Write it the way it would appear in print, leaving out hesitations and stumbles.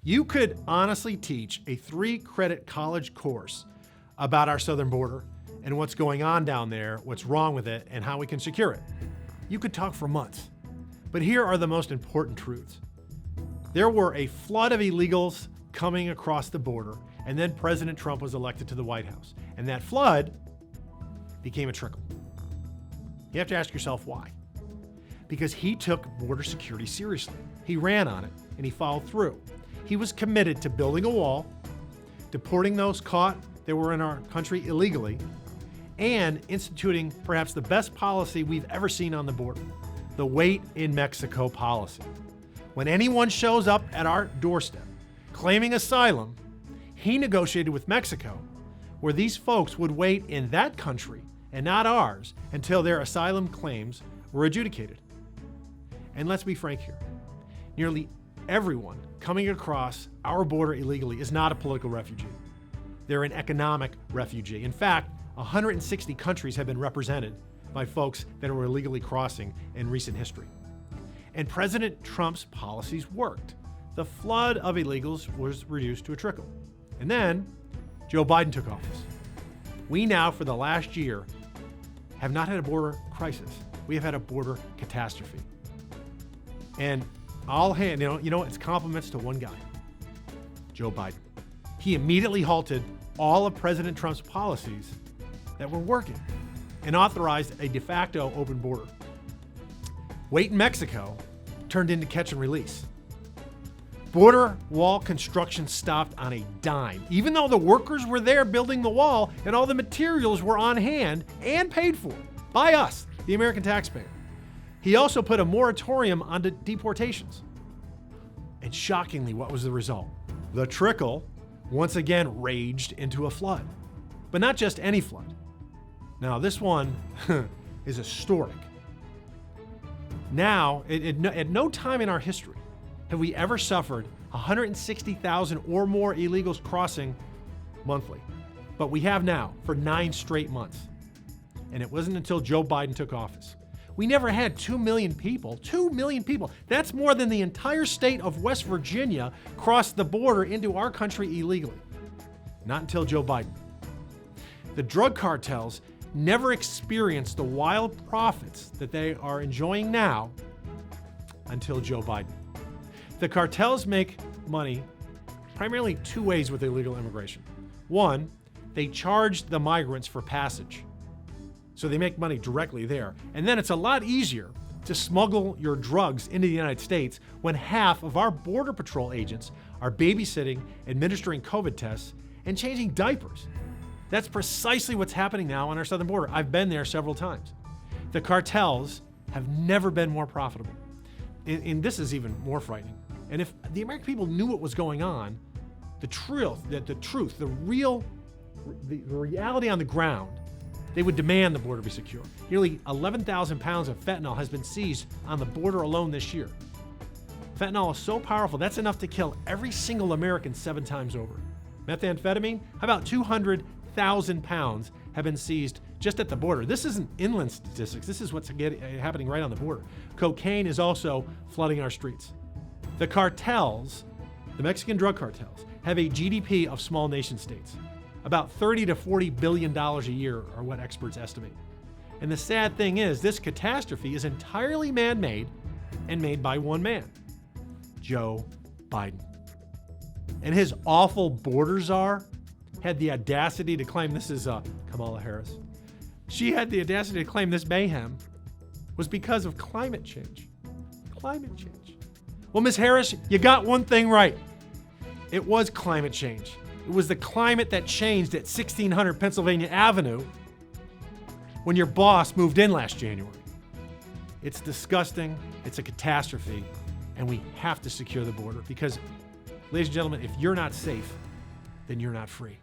You could honestly teach a 3-credit college course about our southern border and what's going on down there, what's wrong with it, and how we can secure it. You could talk for months. But here are the most important truths. There were a flood of illegals coming across the border, and then President Trump was elected to the White House. And that flood became a trickle. You have to ask yourself why. Because he took border security seriously. He ran on it, and he followed through. He was committed to building a wall, deporting those caught that were in our country illegally, and instituting perhaps the best policy we've ever seen on the border, the wait in Mexico policy. When anyone shows up at our doorstep claiming asylum, he negotiated with Mexico where these folks would wait in that country and not ours until their asylum claims were adjudicated. And let's be frank here. Nearly everyone coming across our border illegally is not a political refugee. They're an economic refugee. In fact, 160 countries have been represented by folks that were illegally crossing in recent history. And President Trump's policies worked. The flood of illegals was reduced to a trickle. And then Joe Biden took office. We now, for the last year, have not had a border crisis. We have had a border catastrophe. And it's compliments to one guy, Joe Biden. He immediately halted all of President Trump's policies that were working and authorized a de facto open border. Wait in Mexico turned into catch and release. Border wall construction stopped on a dime, even though the workers were there building the wall and all the materials were on hand and paid for by us, the American taxpayer. He also put a moratorium on deportations. And shockingly, what was the result? The trickle once again raged into a flood. But not just any flood. Now, this one is historic. Now, at no time in our history have we ever suffered 160,000 or more illegals crossing monthly. But we have now for 9 straight months. And it wasn't until Joe Biden took office. We never had 2 million people. 2 million people. That's more than the entire state of West Virginia crossed the border into our country illegally. Not until Joe Biden. The drug cartels never experienced the wild profits that they are enjoying now until Joe Biden. The cartels make money primarily 2 ways with illegal immigration. One, they charge the migrants for passage. So they make money directly there. And then it's a lot easier to smuggle your drugs into the United States when half of our Border Patrol agents are babysitting, administering COVID tests, and changing diapers. That's precisely what's happening now on our southern border. I've been there several times. The cartels have never been more profitable. And this is even more frightening. And if the American people knew what was going on, the reality on the ground, they would demand the border be secure. Nearly 11,000 pounds of fentanyl has been seized on the border alone this year. Fentanyl is so powerful, that's enough to kill every single American 7 times over. Methamphetamine, about 200,000 pounds have been seized just at the border. This isn't inland statistics. This is what's happening right on the border. Cocaine is also flooding our streets. The cartels, the Mexican drug cartels, have a GDP of small nation states. About $30 to $40 billion a year are what experts estimate. And the sad thing is, this catastrophe is entirely man-made and made by one man, Joe Biden. And his awful border czar had the audacity to claim, this is Kamala Harris. She had the audacity to claim this mayhem was because of climate change. Climate change. Well, Ms. Harris, you got one thing right. It was climate change. It was the climate that changed at 1600 Pennsylvania Avenue when your boss moved in last January. It's disgusting, it's a catastrophe, and we have to secure the border because, ladies and gentlemen, if you're not safe, then you're not free.